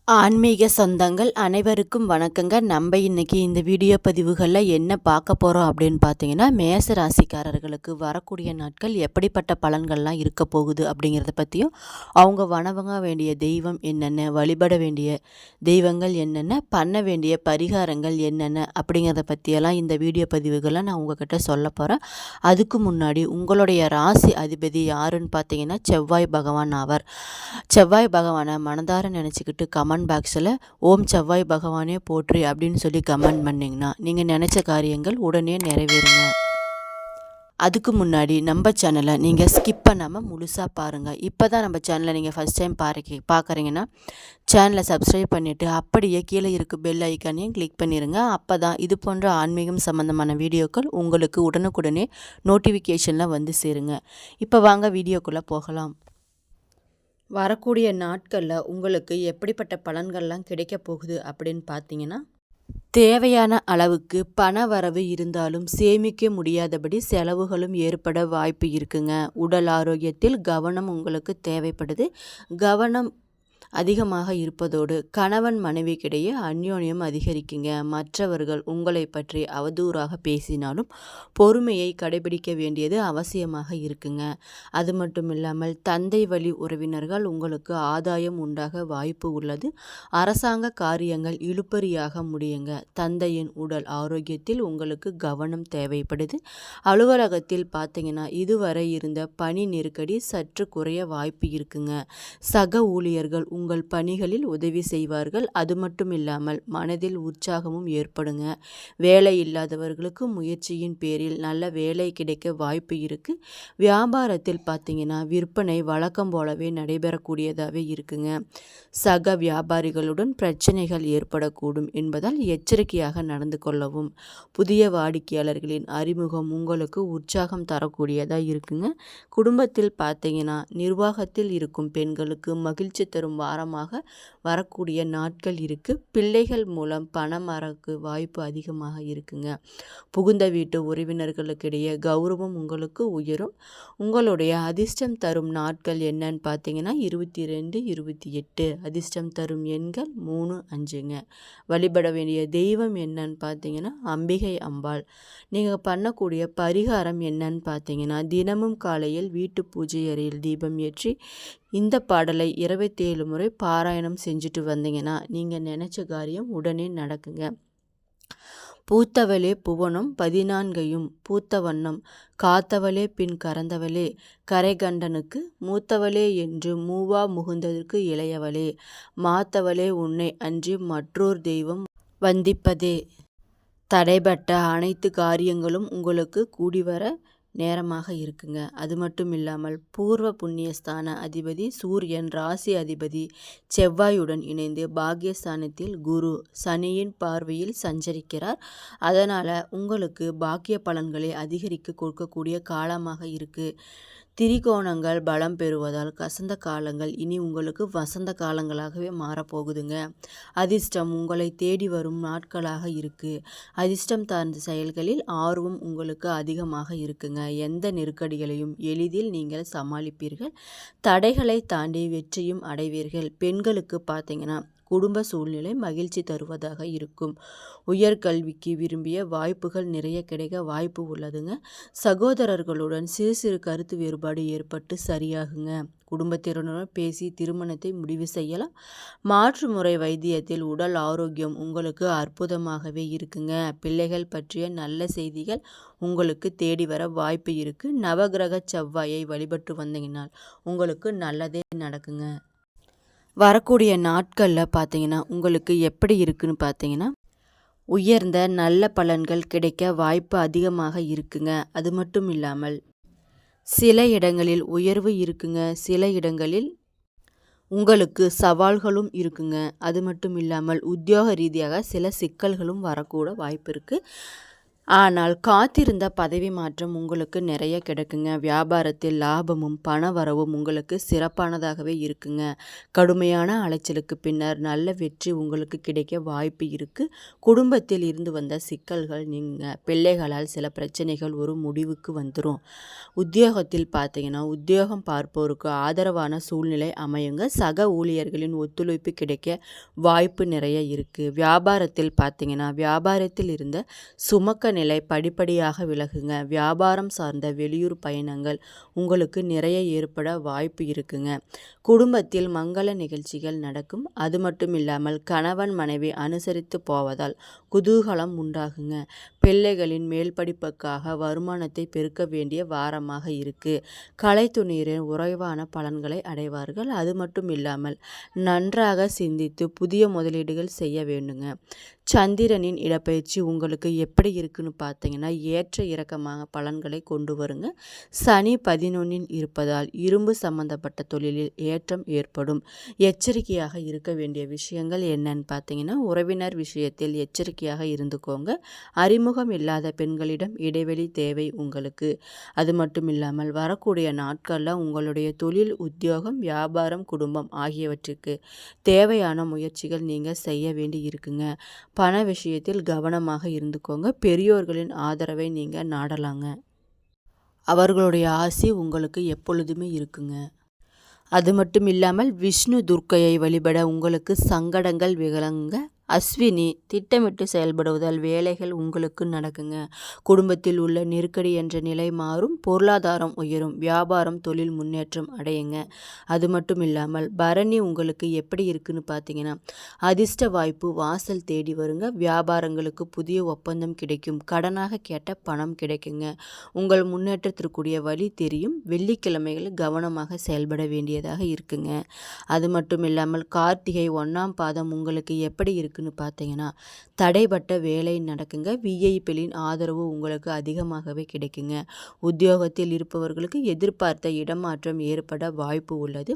ஆன்மீக சொந்தங்கள் அனைவருக்கும் வணக்கங்க. நம்ம இன்னைக்கு இந்த வீடியோ பதிவுகளில் என்ன பார்க்க போகிறோம் அப்படின்னு பார்த்தீங்கன்னா, மேச ராசிக்காரர்களுக்கு வரக்கூடிய நாட்கள் எப்படிப்பட்ட பலன்கள்லாம் இருக்க போகுது அப்படிங்கிறத பற்றியும், அவங்க வணங்க வேண்டிய தெய்வம் என்னென்ன, வழிபட வேண்டிய தெய்வங்கள் என்னென்ன, பண்ண வேண்டிய பரிகாரங்கள் என்னென்ன அப்படிங்கிறத பற்றியெல்லாம் இந்த வீடியோ பதிவுகளை நான் உங்ககிட்ட சொல்ல போகிறேன். அதுக்கு முன்னாடி உங்களுடைய ராசி அதிபதி யாருன்னு பார்த்தீங்கன்னா செவ்வாய் பகவான் ஆவார். செவ்வாய் பகவானை மனதார நினச்சிக்கிட்டு கமெண்ட் பாக்ஸில் ஓம் செவ்வாய் பகவானே போற்றி அப்படின்னு சொல்லி கமெண்ட் பண்ணிங்கன்னா நீங்கள் நினச்ச காரியங்கள் உடனே நிறைவேறுங்க. அதுக்கு முன்னாடி நம்ம சேனலை நீங்கள் ஸ்கிப் பண்ணாமல் முழுசாக பாருங்கள். இப்போ தான் நம்ம சேனலை நீங்கள் ஃபஸ்ட் டைம் பார்க்குறீங்கன்னா சேனலை சப்ஸ்கிரைப் பண்ணிவிட்டு அப்படியே கீழே இருக்க பெல் ஐக்கானையும் கிளிக் பண்ணிடுங்க. அப்போ தான் இது போன்ற ஆன்மீகம் சம்மந்தமான வீடியோக்கள் உங்களுக்கு உடனுக்குடனே நோட்டிஃபிகேஷனில் வந்து சேருங்க. இப்போ வாங்க வீடியோக்குள்ளே போகலாம். வரக்கூடிய நாட்களில் உங்களுக்கு எப்படிப்பட்ட பலன்கள்லாம் கிடைக்க போகுது அப்படின்னு பார்த்தீங்கன்னா, தேவையான அளவுக்கு பண வரவு இருந்தாலும் சேமிக்க முடியாதபடி செலவுகளும் ஏற்பட வாய்ப்பு இருக்குங்க. உடல் ஆரோக்கியத்தில் கவனம் உங்களுக்கு தேவைப்படுது. கவனம் அதிகமாக இருப்பதோடு கணவன் மனைவிக்கிடையே அந்யோன்யம் அதிகரிக்குங்க. மற்றவர்கள் உங்களை பற்றி அவதூறாக பேசினாலும் பொறுமையை கடைபிடிக்க வேண்டியது அவசியமாக இருக்குங்க. அது மட்டும் இல்லாமல் தந்தை வழி உறவினர்கள் உங்களுக்கு ஆதாயம் உண்டாக வாய்ப்பு உள்ளது. அரசாங்க காரியங்கள் இழுபறியாக முடியுங்க. தந்தையின் உடல் ஆரோக்கியத்தில் உங்களுக்கு கவனம் தேவைப்படுது. அலுவலகத்தில் பார்த்தீங்கன்னா இதுவரை இருந்த பணி நெருக்கடி சற்று குறைய வாய்ப்பு இருக்குங்க. சக ஊழியர்கள் உங்கள் பணிகளில் உதவி செய்வார்கள். அது மட்டும் இல்லாமல் மனதில் உற்சாகமும் ஏற்படுங்க. வேலை இல்லாதவர்களுக்கு முயற்சியின் பேரில் நல்ல வேலை கிடைக்க வாய்ப்பு இருக்குது. வியாபாரத்தில் பார்த்தீங்கன்னா விற்பனை வழக்கம் போலவே நடைபெறக்கூடியதாகவே இருக்குங்க. சக வியாபாரிகளுடன் பிரச்சனைகள் ஏற்படக்கூடும் என்பதால் எச்சரிக்கையாக நடந்து கொள்ளவும். புதிய வாடிக்கையாளர்களின் அறிமுகம் உங்களுக்கு உற்சாகம் தரக்கூடியதாக இருக்குங்க. குடும்பத்தில் பார்த்தீங்கன்னா நிர்வாகத்தில் இருக்கும் பெண்களுக்கு மகிழ்ச்சி தரும் வாரமாக வரக்கூடிய நாட்கள் இருக்குது. பிள்ளைகள் மூலம் பணம் வரக்கு வாய்ப்பு அதிகமாக இருக்குங்க. புகுந்த வீட்டு உறவினர்களுக்கிடையே கௌரவம் உங்களுக்கு உயரும். உங்களுடைய அதிர்ஷ்டம் தரும் நாட்கள் என்னன்னு பார்த்தீங்கன்னா 22, 28. அதிர்ஷ்டம் தரும் எண்கள் 3, 5ங்க. வழிபட வேண்டிய தெய்வம் என்னன்னு பார்த்தீங்கன்னா அம்பிகை அம்பாள். நீங்கள் பண்ணக்கூடிய பரிகாரம் என்னன்னு பார்த்தீங்கன்னா தினமும் காலையில் வீட்டு பூஜை அறையில் தீபம் ஏற்றி இந்த பாடலை 27 முறை பாராயணம் செஞ்சுட்டு வந்தீங்கன்னா நீங்கள் நினச்ச காரியம் உடனே நடக்குங்க. பூத்தவளே புவனம் 14யும் பூத்த வண்ணம் காத்தவளே பின் கறந்தவளே கரைகண்டனுக்கு மூத்தவளே என்று மூவா முகுந்ததற்கு இளையவளே மாத்தவளே உன்னை அன்றி மற்றோர் தெய்வம் வந்திப்பதே. தடைபட்ட அனைத்து காரியங்களும் உங்களுக்கு கூடிவர நேரமாக இருக்குங்க. அது மட்டும் இல்லாமல் பூர்வ புண்ணியஸ்தான அதிபதி சூரியன் ராசி அதிபதி செவ்வாயுடன் இணைந்து பாக்கியஸ்தானத்தில் குரு சனியின் பார்வையில் சஞ்சரிக்கிறார். அதனால் உங்களுக்கு பாக்கிய பலன்களை அதிகரிக்க கொடுக்கக்கூடிய காலமாக இருக்குது. திரிகோணங்கள் பலம் பெறுவதால் கசந்த காலங்கள் இனி உங்களுக்கு வசந்த காலங்களாகவே மாறப்போகுதுங்க. அதிர்ஷ்டம் உங்களை தேடி வரும் நாட்களாக இருக்குது. அதிர்ஷ்டம் சார்ந்த செயல்களில் ஆர்வம் உங்களுக்கு அதிகமாக இருக்குங்க. எந்த நெருக்கடிகளையும் எளிதில் நீங்கள் சமாளிப்பீர்கள். தடைகளை தாண்டி வெற்றியும் அடைவீர்கள். பெண்களுக்கு பார்த்தீங்கன்னா குடும்ப சூழ்நிலை மகிழ்ச்சி தருவதாக இருக்கும். உயர்கல்விக்கு விரும்பிய வாய்ப்புகள் நிறைய கிடைக்க வாய்ப்பு உள்ளதுங்க. சகோதரர்களுடன் சிறு சிறு கருத்து வேறுபாடு ஏற்பட்டு சரியாகுங்க. குடும்பத்தினருடன் பேசி திருமணத்தை முடிவு செய்யலாம். மாற்று முறை வைத்தியத்தில் உடல் ஆரோக்கியம் உங்களுக்கு அற்புதமாகவே இருக்குங்க. பிள்ளைகள் பற்றிய நல்ல செய்திகள் உங்களுக்கு தேடி வர வாய்ப்பு இருக்குது. நவகிரக செவ்வாயை வழிபட்டு வந்தீங்கன்னா உங்களுக்கு நல்லதே நடக்குங்க. வரக்கூடிய நாட்களில் பார்த்தீங்கன்னா உங்களுக்கு எப்படி இருக்குன்னு பார்த்தீங்கன்னா உயர்ந்த நல்ல பலன்கள் கிடைக்க வாய்ப்பு அதிகமாக இருக்குங்க. அது மட்டும் இல்லாமல் சில இடங்களில் உயர்வு இருக்குங்க. சில இடங்களில் உங்களுக்கு சவால்களும் இருக்குங்க. அது மட்டும் இல்லாமல் உத்தியோக ரீதியாக சில சிக்கல்களும் வரக்கூட வாய்ப்பு இருக்குது. ஆனால் காத்திருந்த பதவி மாற்றம் உங்களுக்கு நிறைய கிடைக்குங்க. வியாபாரத்தில் லாபமும் பணவரவும் உங்களுக்கு சிறப்பானதாகவே இருக்குங்க. கடுமையான அலைச்சலுக்கு பின்னர் நல்ல வெற்றி உங்களுக்கு கிடைக்க வாய்ப்பு இருக்கு. குடும்பத்தில் இருந்து வந்த சிக்கல்கள் நீங்க. பிள்ளைகளால் சில பிரச்சனைகள் ஒரு முடிவுக்கு வந்துடும். உத்தியோகத்தில் பார்த்தீங்கன்னா உத்தியோகம் பார்ப்போருக்கு ஆதரவான சூழ்நிலை அமையுங்க. சக ஊழியர்களின் ஒத்துழைப்பு கிடைக்க வாய்ப்பு நிறைய இருக்கு. வியாபாரத்தில் பார்த்தீங்கன்னா வியாபாரத்தில் இருந்த சுமக்க நிலை படிப்படியாக விலகுங்க. வியாபாரம் சார்ந்த வெளியூர் பயணங்கள் உங்களுக்கு நிறைய ஏற்பட வாய்ப்பு இருக்குங்க. குடும்பத்தில் மங்கள நிகழ்ச்சிகள் நடக்கும். அது மட்டும் இல்லாமல் கணவன் மனைவி அனுசரித்து போவதால் குதூகலம் உண்டாகுங்க. பிள்ளைகளின் மேல் படிப்புக்காக வருமானத்தை பெருக்க வேண்டிய வாரமாக இருக்கு. கலைத்துறையினர் உறைவான பலன்களை அடைவார்கள். அது மட்டும் இல்லாமல் நன்றாக சிந்தித்து புதிய முதலீடுகள் செய்ய வேண்டுங்க. சந்திரனின் இடப்பெயர்ச்சி உங்களுக்கு எப்படி இருக்குன்னு பார்த்தீங்கன்னா ஏற்ற இறக்கமாக பலன்களை கொண்டு வருங்க. சனி 11 இருப்பதால் இரும்பு சம்பந்தப்பட்ட தொழிலில் ஏற்றம் ஏற்படும். எச்சரிக்கையாக இருக்க வேண்டிய விஷயங்கள் என்னன்னு பார்த்தீங்கன்னா உறவினர் விஷயத்தில் எச்சரிக்கையாக இருந்துக்கோங்க. அறிமுகம் இல்லாத பெண்களிடம் இடைவெளி தேவை உங்களுக்கு. அது மட்டும் இல்லாமல் வரக்கூடிய நாட்களில் உங்களுடைய தொழில் உத்தியோகம் வியாபாரம் குடும்பம் ஆகியவற்றுக்கு தேவையான முயற்சிகள் நீங்கள் செய்ய வேண்டி இருக்குங்க. பண விஷயத்தில் கவனமாக இருந்துக்கோங்க. பெரியோர்களின் ஆதரவை நீங்கள் நாடலாங்க. அவர்களுடைய ஆசி உங்களுக்கு எப்பொழுதுமே இருக்குங்க. அது மட்டும் இல்லாமல் விஷ்ணு துர்க்கையை வழிபட உங்களுக்கு சங்கடங்கள் விலகுங்க. அஸ்வினி திட்டமிட்டு செயல்படுவதால் வேலைகள் உங்களுக்கு நடக்குங்க. குடும்பத்தில் உள்ள நெருக்கடி என்ற நிலை மாறும். பொருளாதாரம் உயரும். வியாபாரம் தொழில் முன்னேற்றம் அடையுங்க. அது மட்டும் இல்லாமல் பரணி உங்களுக்கு எப்படி இருக்குன்னு பார்த்தீங்கன்னா அதிர்ஷ்ட வாய்ப்பு வாசல் தேடி வருங்க. வியாபாரங்களுக்கு புதிய ஒப்பந்தம் கிடைக்கும். கடனாக கேட்ட பணம் கிடைக்குங்க. உங்கள் முன்னேற்றத்திற்குரிய வழி தெரியும். வெள்ளிக்கிழமைகளில் கவனமாக செயல்பட வேண்டியதாக இருக்குங்க. அது மட்டும் இல்லாமல் கார்த்திகை 1ஆம் பாதம் உங்களுக்கு எப்படி இருக்குன்னு பார்த்தீங்கன்னா தடைப்பட்ட வேலை நடக்குங்க. விஐபிகளின் ஆதரவு உங்களுக்கு அதிகமாகவே கிடைக்குங்க. உத்தியோகத்தில் இருப்பவர்களுக்கு எதிர்பார்த்த இடமாற்றம் ஏற்பட வாய்ப்பு உள்ளது.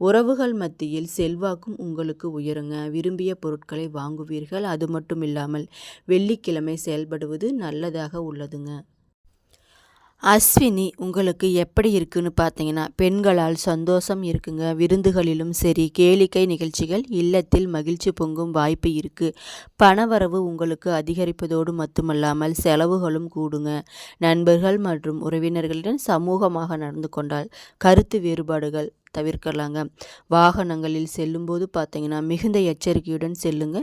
உறவுகள் மத்தியில் செல்வாக்கும் உங்களுக்கு உயருங்க. விரும்பிய பொருட்களை வாங்குவீர்கள். அது மட்டும் இல்லாமல் வெள்ளிக்கிழமை செயல்படுவது நல்லதாக உள்ளதுங்க. அஸ்வினி உங்களுக்கு எப்படி இருக்குன்னு பார்த்தீங்கன்னா பெண்களால் சந்தோஷம் இருக்குங்க. விருந்துகளிலும் சரி கேளிக்கை நிகழ்ச்சிகள் இல்லத்தில் மகிழ்ச்சி பொங்கும் வாய்ப்பு இருக்குது. பணவரவு உங்களுக்கு அதிகரிப்பதோடு மட்டுமல்லாமல் செலவுகளும் கூடுங்க. நண்பர்கள் மற்றும் உறவினர்களுடன் சமூகமாக நடந்து கொண்டால் கருத்து வேறுபாடுகள் தவிர்க்கலாங்க. வாகனங்களில் செல்லும்போது பார்த்தீங்கன்னா மிகுந்த எச்சரிக்கையுடன் செல்லுங்க.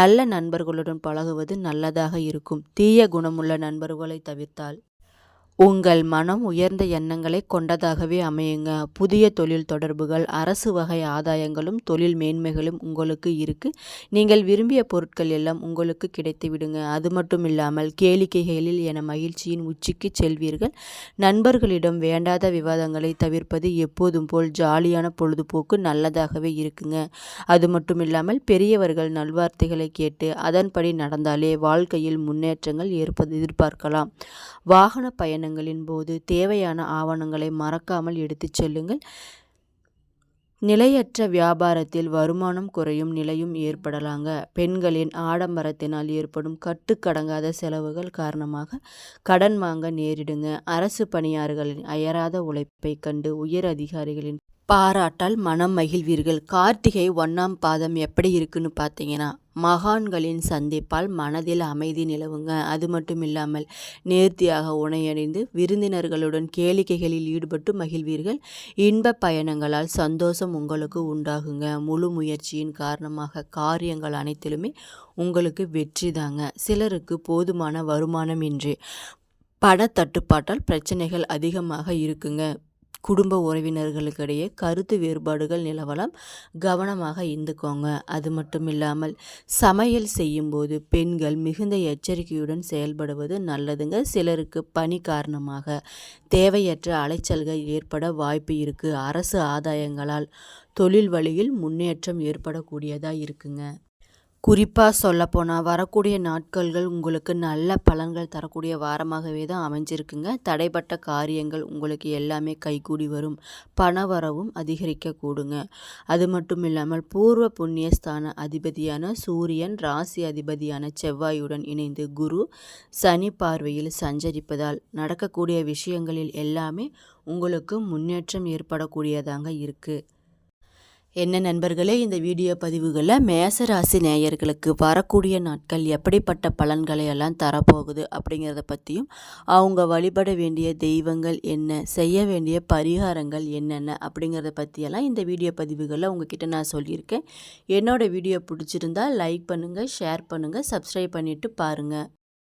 நல்ல நண்பர்களுடன் பழகுவது நல்லதாக இருக்கும். தீய குணமுள்ள நண்பர்களை தவிர்த்தால் உங்கள் மனம் உயர்ந்த எண்ணங்களை கொண்டதாகவே அமையுங்க. புதிய தொழில் தொடர்புகள் அரசு வகை ஆதாயங்களும் தொழில் மேன்மைகளும் உங்களுக்கு இருக்கு. நீங்கள் விரும்பிய பொருட்கள் எல்லாம் உங்களுக்கு கிடைத்து விடுங்க. அது மட்டும் இல்லாமல் கேளிக்கைகளில் என மகிழ்ச்சியின் உச்சிக்கு செல்வீர்கள். நண்பர்களிடம் வேண்டாத விவாதங்களை தவிர்ப்பது எப்போதும் போல் ஜாலியான பொழுதுபோக்கு நல்லதாகவே இருக்குங்க. அது மட்டும் இல்லாமல் பெரியவர்கள் நல்வார்த்தைகளை கேட்டு அதன்படி நடந்தாலே வாழ்க்கையில் முன்னேற்றங்கள் எதிர்பார்க்கலாம். வாகன பயணங்களின் போது தேவையான ஆவணங்களை மறக்காமல் எடுத்துச் செல்லுங்கள். நிலையற்ற வியாபாரத்தில் வருமானம் குறையும் நிலையும் ஏற்படலாங்க. பெண்களின் ஆடம்பரத்தினால் ஏற்படும் கட்டுக்கடங்காத செலவுகள் காரணமாக கடன் வாங்க நேரிடுங்க. அரசு பணியாளர்களின் அயராத உழைப்பை கண்டு உயர் அதிகாரிகளின் பாராட்டால் மனம் மகிழ்வீர்கள். கார்த்திகை 1ஆம் பாதம் எப்படி இருக்குன்னு பார்த்தீங்கன்னா மகான்களின் சந்திப்பால் மனதில் அமைதி நிலவுங்க. அது மட்டும் இல்லாமல் நேர்த்தியாக உணையணிந்து விருந்தினர்களுடன் கேளிக்கைகளில் ஈடுபட்டு மகிழ்வீர்கள். இன்ப பயணங்களால் சந்தோஷம் உங்களுக்கு உண்டாகுங்க. முழு முயற்சியின் காரணமாக காரியங்கள் அனைத்திலுமே உங்களுக்கு வெற்றி தாங்க. சிலருக்கு போதுமான வருமானம் இன்றி பணத்தட்டுப்பாட்டால் பிரச்சனைகள் அதிகமாக இருக்குங்க. குடும்ப உறவினர்களுக்கிடையே கருத்து வேறுபாடுகள் நிலவலாம். கவனமாக இருந்துக்கோங்க. அது மட்டும் இல்லாமல் சமையல் செய்யும்போது பெண்கள் மிகுந்த எச்சரிக்கையுடன் செயல்படுவது நல்லதுங்க. சிலருக்கு பணி காரணமாக தேவையற்ற அலைச்சல்கள் ஏற்பட வாய்ப்பு இருக்குது. அரசு ஆதாயங்களால் தொழில் வழியில் முன்னேற்றம் ஏற்படக்கூடியதாக இருக்குங்க. குறிப்பாக சொல்லப்போனால் வரக்கூடிய நாட்கள்கள் உங்களுக்கு நல்ல பலன்கள் தரக்கூடிய வாரமாகவே தான் அமைஞ்சிருக்குங்க. தடைப்பட்ட காரியங்கள் உங்களுக்கு எல்லாமே கைகூடி வரும். பணவரவும் அதிகரிக்க கூடுங்க. அது மட்டும் இல்லாமல் பூர்வ புண்ணியஸ்தான அதிபதியான சூரியன் ராசி அதிபதியான செவ்வாயுடன் இணைந்து குரு சனி பார்வையில் சஞ்சரிப்பதால் நடக்கக்கூடிய விஷயங்களில் எல்லாமே உங்களுக்கு முன்னேற்றம் ஏற்படக்கூடியதாங்க இருக்குது. என்ன நண்பர்களே, இந்த வீடியோ பதிவுகளில் மேசராசி நேயர்களுக்கு வரக்கூடிய நாட்கள் எப்படிப்பட்ட பலன்களை எல்லாம் தரப்போகுது அப்படிங்கிறத பற்றியும், அவங்க வழிபட வேண்டிய தெய்வங்கள் என்ன, செய்ய வேண்டிய பரிகாரங்கள் என்னென்ன அப்படிங்கிறத பற்றியெல்லாம் இந்த வீடியோ பதிவுகளில் உங்ககிட்ட நான் சொல்லியிருக்கேன். என்னோடய வீடியோ பிடிச்சிருந்தால் லைக் பண்ணுங்கள், ஷேர் பண்ணுங்கள், சப்ஸ்கிரைப் பண்ணிவிட்டு பாருங்கள்.